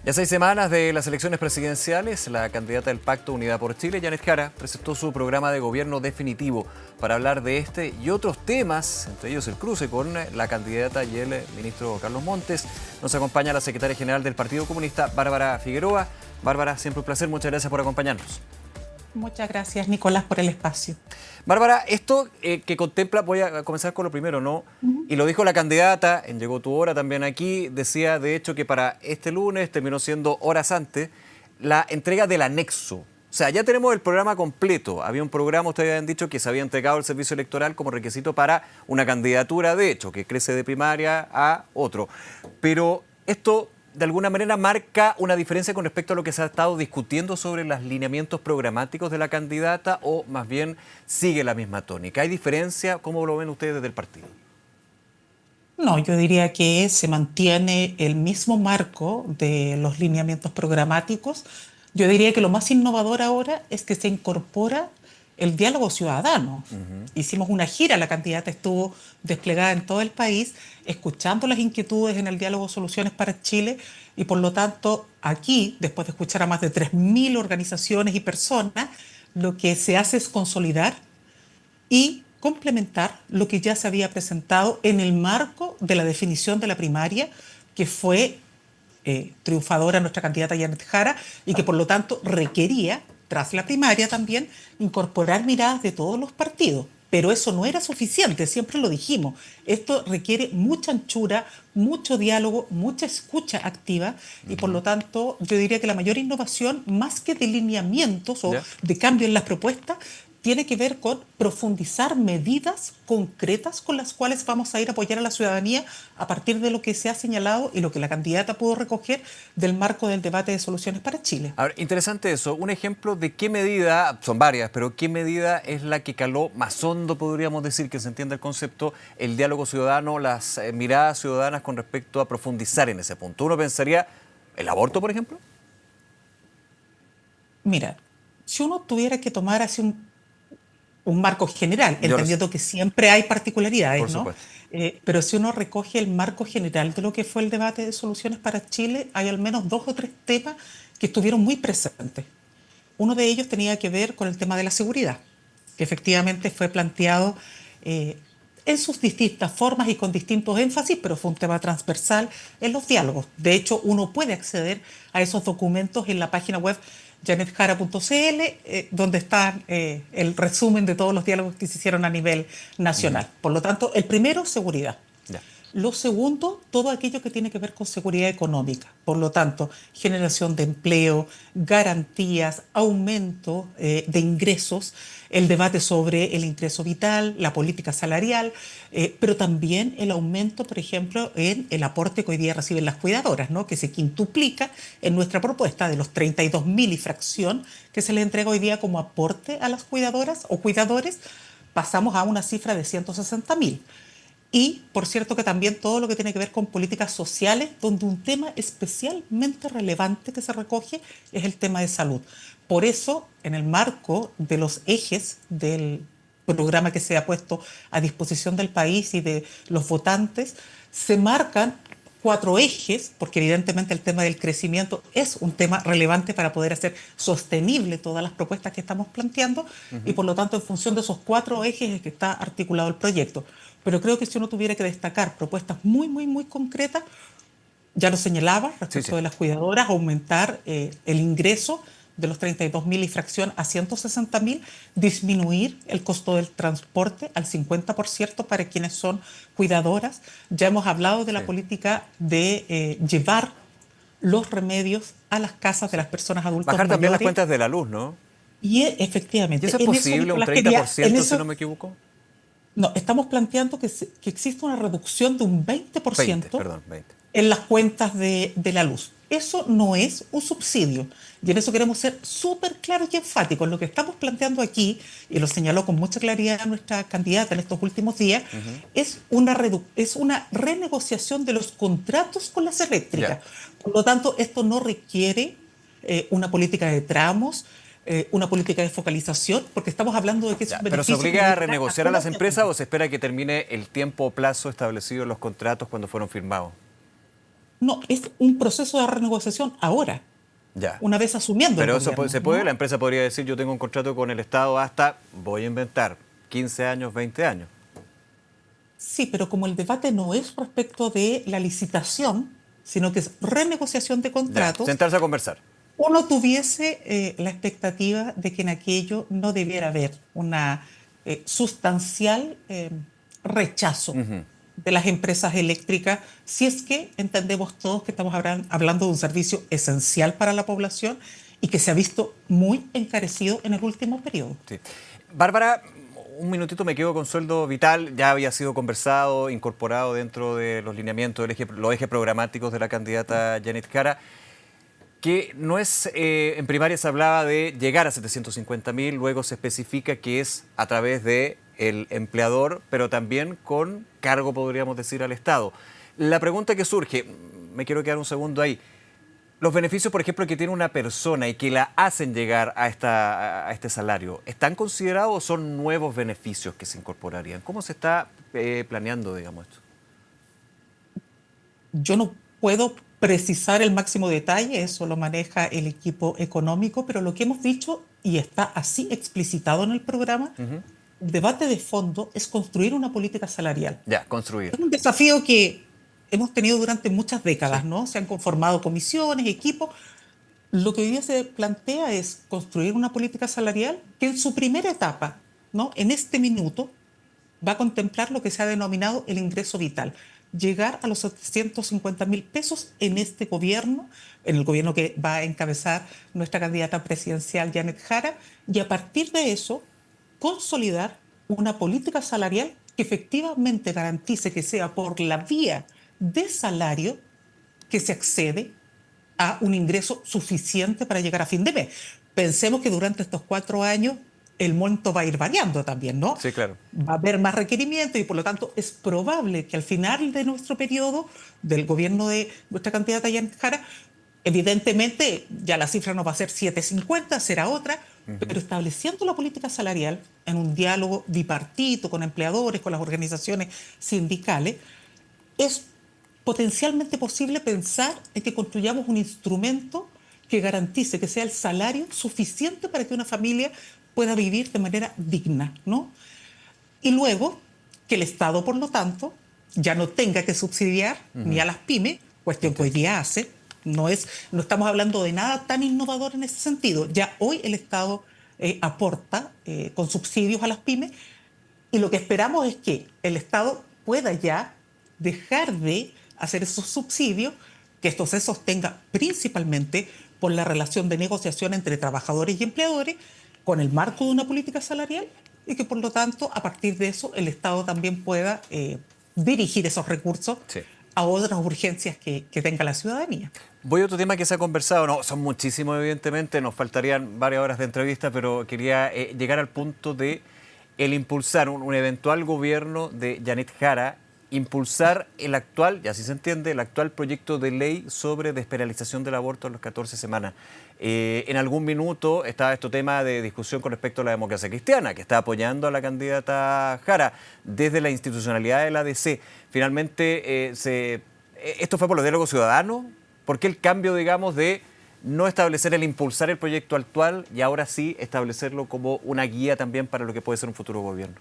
Ya 6 semanas de las elecciones presidenciales, la candidata del Pacto Unidad por Chile, Janet Jara, presentó su programa de gobierno definitivo para hablar de este y otros temas, entre ellos el cruce con la candidata y el ministro Carlos Montes. Nos acompaña la secretaria general del Partido Comunista, Bárbara Figueroa. Bárbara, siempre un placer, muchas gracias por acompañarnos. Muchas gracias, Nicolás, por el espacio. Bárbara, esto que contempla, voy a comenzar con lo primero, ¿no? Y lo dijo la candidata, en Llegó tu hora también aquí, decía de hecho que para este lunes, terminó siendo horas antes, la entrega del anexo. O sea, ya tenemos el programa completo. Había un programa, ustedes habían dicho, que se había entregado al servicio electoral como requisito para una candidatura, de hecho, que crece de primaria a otro. Pero esto, de alguna manera, marca una diferencia con respecto a lo que se ha estado discutiendo sobre los lineamientos programáticos de la candidata, o más bien sigue la misma tónica. ¿Hay diferencia? ¿Cómo lo ven ustedes desde el partido? No, yo diría que se mantiene el mismo marco de los lineamientos programáticos. Yo diría que lo más innovador ahora es que se incorpora el diálogo ciudadano. Hicimos una gira, la candidata estuvo desplegada en todo el país, escuchando las inquietudes en el diálogo Soluciones para Chile, y por lo tanto aquí, después de escuchar a más de 3.000 organizaciones y personas, lo que se hace es consolidar y complementar lo que ya se había presentado en el marco de la definición de la primaria, que fue triunfadora nuestra candidata Janet Jara, y que por lo tanto requería, tras la primaria también, incorporar miradas de todos los partidos. Pero eso no era suficiente, siempre lo dijimos. Esto requiere mucha anchura, mucho diálogo, mucha escucha activa, y por lo tanto yo diría que la mayor innovación, más que de lineamientos o de cambio en las propuestas, tiene que ver con profundizar medidas concretas con las cuales vamos a ir a apoyar a la ciudadanía a partir de lo que se ha señalado y lo que la candidata pudo recoger del marco del debate de Soluciones para Chile. A ver, interesante eso. Un ejemplo de qué medida, son varias, pero qué medida es la que caló más hondo, podríamos decir, que se entienda el concepto, el diálogo ciudadano, las miradas ciudadanas con respecto a profundizar en ese punto. Uno pensaría, ¿el aborto, por ejemplo? Mira, si uno tuviera que tomar así un marco general, entendiendo que siempre hay particularidades, ¿no? Pero si uno recoge el marco general de lo que fue el debate de Soluciones para Chile, hay al menos 2 o 3 temas que estuvieron muy presentes. Uno de ellos tenía que ver con el tema de la seguridad, que efectivamente fue planteado en sus distintas formas y con distintos énfasis, pero fue un tema transversal en los diálogos. De hecho, uno puede acceder a esos documentos en la página web janetjara.cl, donde está el resumen de todos los diálogos que se hicieron a nivel nacional. Por lo tanto, el primero, seguridad. Lo segundo, todo aquello que tiene que ver con seguridad económica. Por lo tanto, generación de empleo, garantías, aumento de ingresos, el debate sobre el ingreso vital, la política salarial, pero también el aumento, por ejemplo, en el aporte que hoy día reciben las cuidadoras, ¿no? Que se quintuplica en nuestra propuesta de los 32.000 y fracción que se les entrega hoy día como aporte a las cuidadoras o cuidadores, pasamos a una cifra de 160.000. Y, por cierto, que también todo lo que tiene que ver con políticas sociales, donde un tema especialmente relevante que se recoge es el tema de salud. Por eso, en el marco de los ejes del programa que se ha puesto a disposición del país y de los votantes, se marcan 4 ejes, porque evidentemente el tema del crecimiento es un tema relevante para poder hacer sostenible todas las propuestas que estamos planteando, y por lo tanto en función de esos 4 ejes es que está articulado el proyecto. Pero creo que si uno tuviera que destacar propuestas muy, muy, muy concretas, ya lo señalaba, respecto de las cuidadoras, aumentar el ingreso de los 32.000 y fracción a 160.000, disminuir el costo del transporte al 50% para quienes son cuidadoras. Ya hemos hablado de la política de llevar los remedios a las casas de las personas adultas bajar mayores. También las cuentas de la luz, ¿no? Y efectivamente. ¿Y eso es posible, un 30%, si no me equivoco? No, estamos planteando que existe una reducción de un 20%, 20. En las cuentas de la luz. Eso no es un subsidio. Y en eso queremos ser súper claros y enfáticos. Lo que estamos planteando aquí, y lo señaló con mucha claridad nuestra candidata en estos últimos días, es una renegociación de los contratos con las eléctricas. Por lo tanto, esto no requiere una política de tramos, una política de focalización, porque estamos hablando de que es un beneficio. ¿Pero se obliga a renegociar a las empresas o se espera que termine el tiempo o plazo establecido en los contratos cuando fueron firmados? No, es un proceso de renegociación ahora, Ya. una vez asumiendo Pero el eso gobierno, se puede, ¿no? la empresa podría decir, yo tengo un contrato con el Estado hasta, voy a inventar, 15 años, 20 años. Sí, pero como el debate no es respecto de la licitación, sino que es renegociación de Ya, contratos, sentarse a conversar. uno tuviese la expectativa de que en aquello no debiera haber una sustancial rechazo de las empresas eléctricas, si es que entendemos todos que estamos hablando de un servicio esencial para la población y que se ha visto muy encarecido en el último periodo. Sí. Bárbara, un minutito me quedo con sueldo vital. Ya había sido conversado, incorporado dentro de los lineamientos, los ejes programáticos de la candidata Janet Jara, que no es, en primaria se hablaba de llegar a 750.000, luego se especifica que es a través de el empleador, pero también con cargo, podríamos decir, al Estado. La pregunta que surge, me quiero quedar un segundo ahí, los beneficios, por ejemplo, que tiene una persona y que la hacen llegar a este salario, ¿están considerados o son nuevos beneficios que se incorporarían? ¿Cómo se está planeando, digamos, esto? Yo no puedo precisar el máximo detalle, eso lo maneja el equipo económico, pero lo que hemos dicho, y está así explicitado en el programa, el debate de fondo es construir una política salarial. Ya, construir. Es un desafío que hemos tenido durante muchas décadas, Sí. ¿no? Se han conformado comisiones, equipos. Lo que hoy día se plantea es construir una política salarial que en su primera etapa, ¿no? En este minuto, va a contemplar lo que se ha denominado el ingreso vital, llegar a los 750.000 pesos en este gobierno, en el gobierno que va a encabezar nuestra candidata presidencial Janet Jara, y a partir de eso consolidar una política salarial que efectivamente garantice que sea por la vía de salario que se accede a un ingreso suficiente para llegar a fin de mes. Pensemos que durante estos 4 años el monto va a ir variando también, ¿no? Sí, claro. Va a haber más requerimientos y por lo tanto es probable que al final de nuestro periodo del gobierno de nuestra candidata Janet Jara, evidentemente ya la cifra no va a ser 750, será otra, pero estableciendo la política salarial en un diálogo bipartito con empleadores, con las organizaciones sindicales, es potencialmente posible pensar en que construyamos un instrumento que garantice que sea el salario suficiente para que una familia pueda vivir de manera digna, ¿no? Y luego que el Estado, por lo tanto, ya no tenga que subsidiar ni a las pymes, cuestión que hoy día hace. No estamos hablando de nada tan innovador en ese sentido. Ya hoy el Estado aporta con subsidios a las pymes y lo que esperamos es que el Estado pueda ya dejar de hacer esos subsidios, que esto se sostenga principalmente por la relación de negociación entre trabajadores y empleadores, con el marco de una política salarial, y que por lo tanto, a partir de eso, el Estado también pueda dirigir esos recursos Sí. a otras urgencias que tenga la ciudadanía. Voy a otro tema que se ha conversado, no, son muchísimos evidentemente, nos faltarían varias horas de entrevista, pero quería llegar al punto de el impulsar un eventual gobierno de Janet Jara, impulsar el actual, y así se entiende, el actual proyecto de ley sobre despenalización del aborto a las 14 semanas. En algún minuto estaba este tema de discusión con respecto a la democracia cristiana, que está apoyando a la candidata Jara desde la institucionalidad de la ADC. Finalmente, ¿esto fue por los diálogos ciudadanos? ¿Por qué el cambio, digamos, de no establecer el impulsar el proyecto actual y ahora sí establecerlo como una guía también para lo que puede ser un futuro gobierno?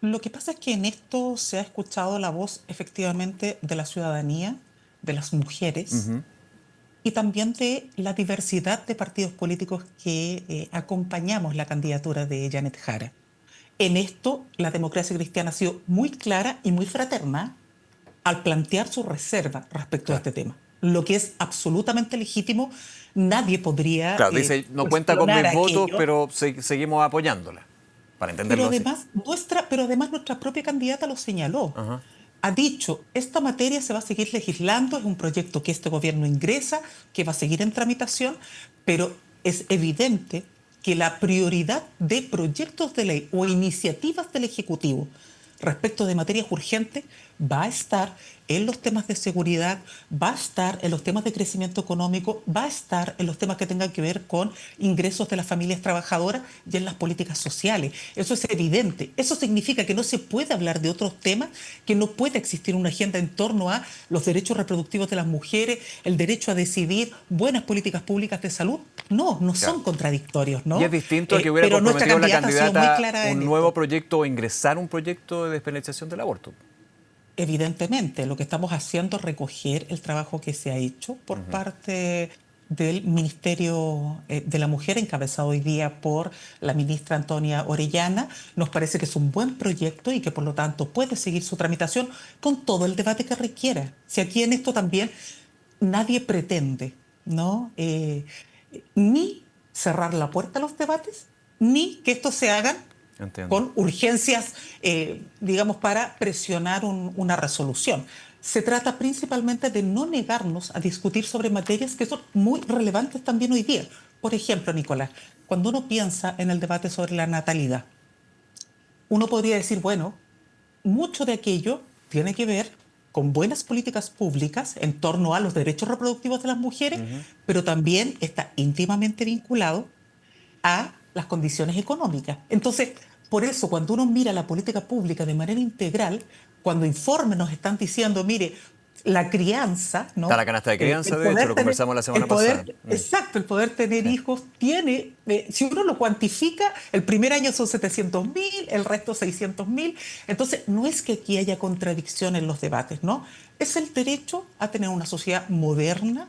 Lo que pasa es que en esto se ha escuchado la voz efectivamente de la ciudadanía, de las mujeres y también de la diversidad de partidos políticos que acompañamos la candidatura de Janet Jara. En esto, la democracia cristiana ha sido muy clara y muy fraterna al plantear su reserva respecto a Claro. este tema. Lo que es absolutamente legítimo, nadie podría Claro, dice, no cuenta con mis cuestionar votos, aquello. pero seguimos apoyándola, para entenderlo así. Pero además nuestra propia candidata lo señaló. Ajá. Ha dicho, esta materia se va a seguir legislando, es un proyecto que este gobierno ingresa, que va a seguir en tramitación, pero es evidente que la prioridad de proyectos de ley o iniciativas del Ejecutivo respecto de materias urgentes va a estar en los temas de seguridad, va a estar en los temas de crecimiento económico, va a estar en los temas que tengan que ver con ingresos de las familias trabajadoras y en las políticas sociales. Eso es evidente. Eso significa que no se puede hablar de otros temas, que no puede existir una agenda en torno a los derechos reproductivos de las mujeres, el derecho a decidir, buenas políticas públicas de salud. No, no son contradictorios, ¿no? Y es distinto a que hubiera pero nuestra comprometido la candidata ha sido muy candidata clara en un esto. nuevo proyecto o ingresar un proyecto de despenalización del aborto. Evidentemente, lo que estamos haciendo es recoger el trabajo que se ha hecho por parte del Ministerio de la Mujer, encabezado hoy día por la ministra Antonia Orellana. Nos parece que es un buen proyecto y que por lo tanto puede seguir su tramitación con todo el debate que requiera. Si aquí en esto también nadie pretende, ¿no? Ni cerrar la puerta a los debates, ni que estos se hagan Entiendo. con urgencias, digamos, para presionar una resolución. Se trata principalmente de no negarnos a discutir sobre materias que son muy relevantes también hoy día. Por ejemplo, Nicolás, cuando uno piensa en el debate sobre la natalidad, uno podría decir, bueno, mucho de aquello tiene que ver con buenas políticas públicas en torno a los derechos reproductivos de las mujeres, pero también está íntimamente vinculado a las condiciones económicas. Entonces, por eso, cuando uno mira la política pública de manera integral, cuando informes nos están diciendo, mire, la crianza, Está ¿no? la canasta de crianza, El de hecho, poder lo tener, conversamos la el semana pasada. poder, exacto, el poder tener Sí. hijos tiene, si uno lo cuantifica, el primer año son 700.000, el resto 600.000. Entonces, no es que aquí haya contradicción en los debates, ¿no? Es el derecho a tener una sociedad moderna,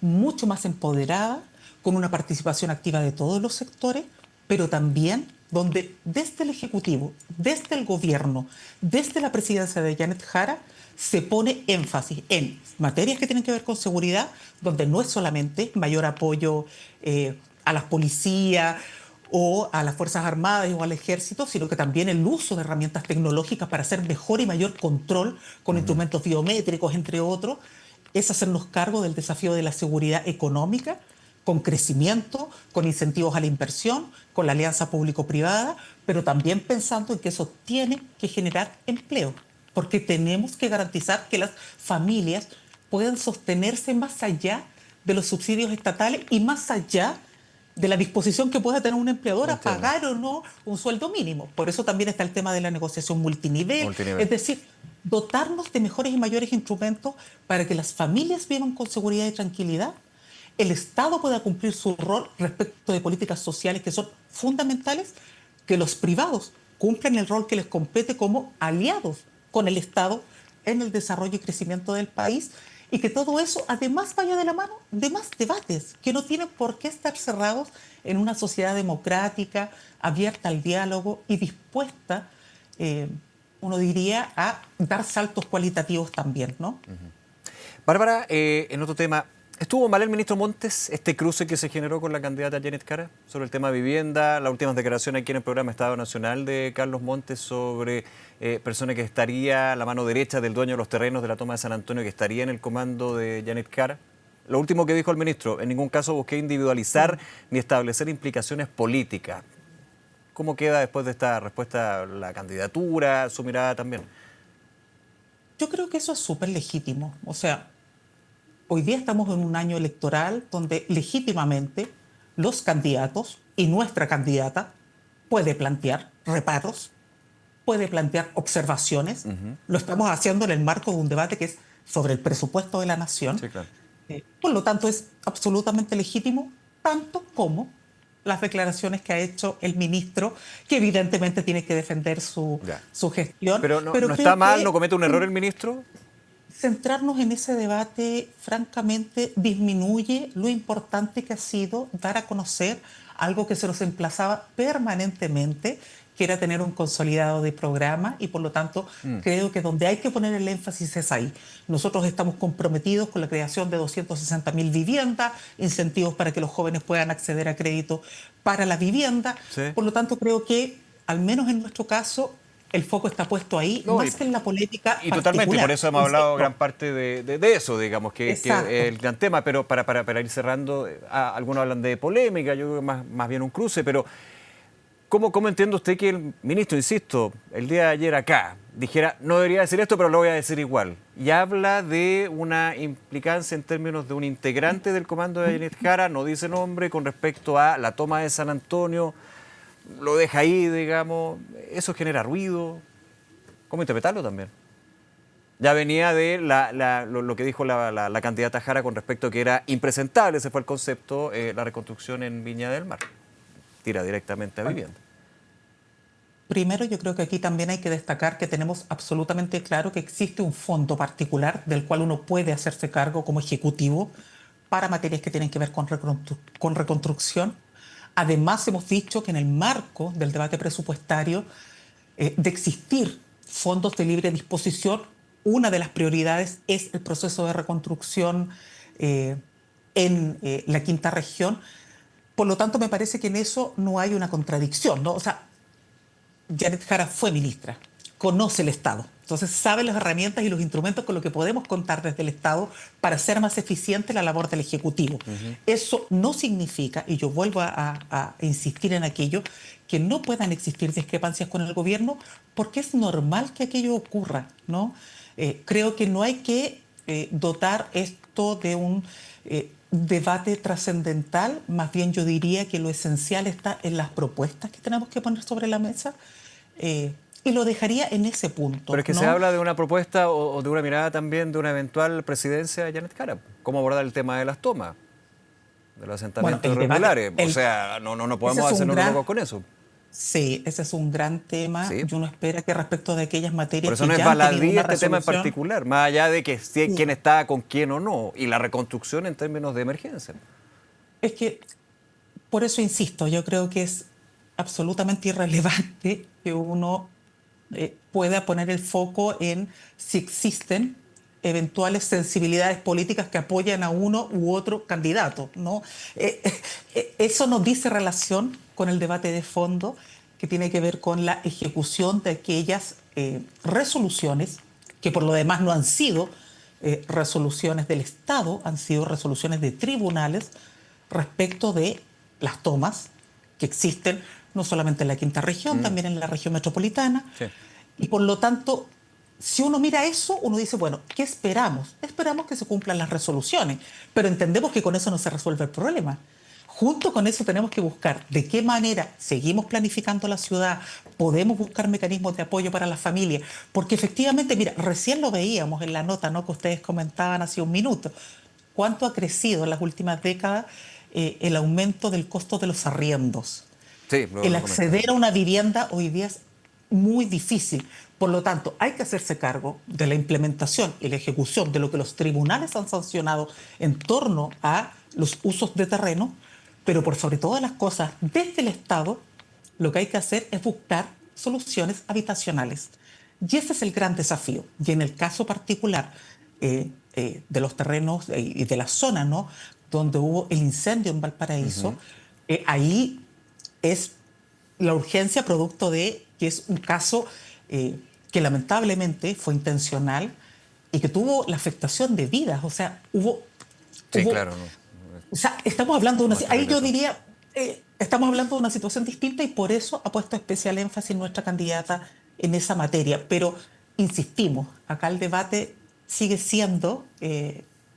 mucho más empoderada, con una participación activa de todos los sectores, pero también donde desde el Ejecutivo, desde el Gobierno, desde la presidencia de Janet Jara, se pone énfasis en materias que tienen que ver con seguridad, donde no es solamente mayor apoyo a las policías o a las Fuerzas Armadas o al Ejército, sino que también el uso de herramientas tecnológicas para hacer mejor y mayor control con instrumentos biométricos, entre otros, es hacernos cargo del desafío de la seguridad económica, con crecimiento, con incentivos a la inversión, con la alianza público-privada, pero también pensando en que eso tiene que generar empleo, porque tenemos que garantizar que las familias puedan sostenerse más allá de los subsidios estatales y más allá de la disposición que pueda tener un empleador a Entiendo. pagar o no un sueldo mínimo. Por eso también está el tema de la negociación multinivel, Multinivel. es decir, dotarnos de mejores y mayores instrumentos para que las familias vivan con seguridad y tranquilidad, el Estado pueda cumplir su rol respecto de políticas sociales que son fundamentales, que los privados cumplan el rol que les compete como aliados con el Estado en el desarrollo y crecimiento del país, y que todo eso además vaya de la mano de más debates que no tienen por qué estar cerrados en una sociedad democrática, abierta al diálogo y dispuesta, uno diría, a dar saltos cualitativos también, ¿no? Bárbara, en otro tema, ¿estuvo mal el ministro Montes este cruce que se generó con la candidata Janet Jara sobre el tema de vivienda? Las últimas declaraciones aquí en el programa Estado Nacional de Carlos Montes sobre persona que estaría a la mano derecha del dueño de los terrenos de la toma de San Antonio, que estaría en el comando de Janet Jara. Lo último que dijo el ministro, en ningún caso busqué individualizar ni establecer implicaciones políticas. ¿Cómo queda después de esta respuesta la candidatura, su mirada también? Yo creo que eso es súper legítimo. O sea, hoy día estamos en un año electoral donde legítimamente los candidatos y nuestra candidata puede plantear reparos, puede plantear observaciones. Lo estamos haciendo en el marco de un debate que es sobre el presupuesto de la nación. Sí, claro. Por lo tanto, es absolutamente legítimo, tanto como las declaraciones que ha hecho el ministro, que evidentemente tiene que defender su gestión. Pero no creo está mal, que no comete un error el ministro. centrarnos en ese debate, francamente, disminuye lo importante que ha sido dar a conocer algo que se nos emplazaba permanentemente, que era tener un consolidado de programa, y por lo tanto creo que donde hay que poner el énfasis es ahí. Nosotros estamos comprometidos con la creación de 260.000 viviendas, incentivos para que los jóvenes puedan acceder a crédito para la vivienda. Sí. Por lo tanto, creo que, al menos en nuestro caso, el foco está puesto ahí, No, más que en la polémica y particular. totalmente, y por eso hemos Un hablado sector. gran parte de eso, digamos, que Exacto. el gran tema. Pero para ir cerrando, algunos hablan de polémica, yo creo que más bien un cruce, pero ¿Cómo entiende usted que el ministro, insisto, el día de ayer acá, dijera, no debería decir esto, pero lo voy a decir igual? Y habla de una implicancia en términos de un integrante del comando de Janet Jara, no dice nombre, con respecto a la toma de San Antonio, lo deja ahí, digamos, eso genera ruido. ¿Cómo interpretarlo también? Ya venía de lo que dijo la candidata Jara con respecto a que era impresentable, ese fue el concepto, la reconstrucción en Viña del Mar. Tira directamente a vivienda. Primero, yo creo que aquí también hay que destacar que tenemos absolutamente claro que existe un fondo particular del cual uno puede hacerse cargo como ejecutivo para materias que tienen que ver con reconstrucción. Además, hemos dicho que en el marco del debate presupuestario, de existir fondos de libre disposición, una de las prioridades es el proceso de reconstrucción en la quinta región. Por lo tanto, me parece que en eso no hay una contradicción, ¿no? O sea, Janet Jara fue ministra, conoce el Estado, entonces sabe las herramientas y los instrumentos con los que podemos contar desde el Estado para hacer más eficiente la labor del Ejecutivo. Eso no significa, y yo vuelvo a insistir en aquello, que no puedan existir discrepancias con el gobierno, porque es normal que aquello ocurra, ¿no? Creo que no hay que dotar esto de un debate trascendental, más bien yo diría que lo esencial está en las propuestas que tenemos que poner sobre la mesa, y lo dejaría en ese punto. Pero es que, ¿no?, se habla de una propuesta o de una mirada también de una eventual presidencia de Janet Jara. ¿Cómo abordar el tema de las tomas, de los asentamientos irregulares? O sea, no podemos hacernos locos con eso. Sí, ese es un gran tema. Sí. Y uno espera que respecto de aquellas materias por eso que no es ya han tenido baladí una este tema en particular, más allá de que quién está con quién o no, y la reconstrucción en términos de emergencia. Es que, por eso insisto, yo creo que es absolutamente irrelevante que uno pueda poner el foco en si existen eventuales sensibilidades políticas que apoyan a uno u otro candidato, ¿no? Eso nos dice relación con el debate de fondo que tiene que ver con la ejecución de aquellas resoluciones que por lo demás no han sido resoluciones del Estado, han sido resoluciones de tribunales respecto de las tomas que existen no solamente en la quinta región, también en la región metropolitana. Sí. Y por lo tanto, si uno mira eso, uno dice, bueno, ¿qué esperamos? Esperamos que se cumplan las resoluciones, pero entendemos que con eso no se resuelve el problema. Junto con eso tenemos que buscar de qué manera seguimos planificando la ciudad, podemos buscar mecanismos de apoyo para las familias, porque efectivamente, mira, recién lo veíamos en la nota, ¿no?, que ustedes comentaban hace un minuto, cuánto ha crecido en las últimas décadas el aumento del costo de los arriendos. Sí, el acceder a una vivienda hoy día es muy difícil. Por lo tanto, hay que hacerse cargo de la implementación y la ejecución de lo que los tribunales han sancionado en torno a los usos de terreno, pero por sobre todas las cosas, desde el Estado, lo que hay que hacer es buscar soluciones habitacionales. Y ese es el gran desafío. Y en el caso particular de los terrenos y de la zona, ¿no?, donde hubo el incendio en Valparaíso, ahí es la urgencia producto de que es un caso que lamentablemente fue intencional y que tuvo la afectación de vidas. O sea, claro. No. O sea, estamos hablando de una... Ahí yo diría, estamos hablando de una situación distinta y por eso ha puesto especial énfasis nuestra candidata en esa materia. Pero, insistimos, acá el debate sigue siendo,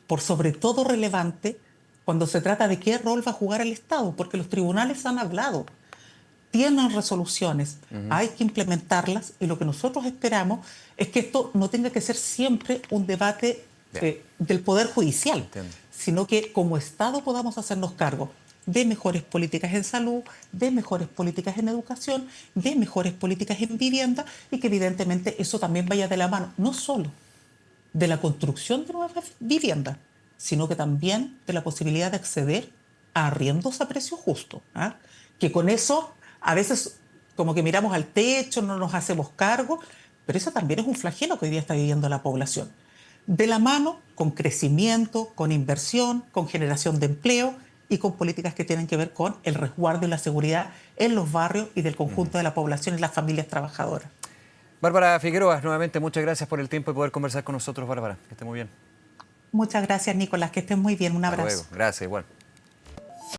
por sobre todo, relevante cuando se trata de qué rol va a jugar el Estado, porque los tribunales han hablado, tienen resoluciones, hay que implementarlas y lo que nosotros esperamos es que esto no tenga que ser siempre un debate del Poder Judicial, sino que como Estado podamos hacernos cargo de mejores políticas en salud, de mejores políticas en educación, de mejores políticas en vivienda y que evidentemente eso también vaya de la mano, no solo de la construcción de nuevas viviendas, sino que también de la posibilidad de acceder a arriendos a precio justo. Que con eso a veces como que miramos al techo, no nos hacemos cargo, pero eso también es un flagelo que hoy día está viviendo la población. De la mano con crecimiento, con inversión, con generación de empleo y con políticas que tienen que ver con el resguardo y la seguridad en los barrios y del conjunto de la población y las familias trabajadoras. Bárbara Figueroa, nuevamente muchas gracias por el tiempo y poder conversar con nosotros, Bárbara. Que esté muy bien. Muchas gracias, Nicolás. Que estés muy bien. Un abrazo. Hasta luego. Gracias, igual.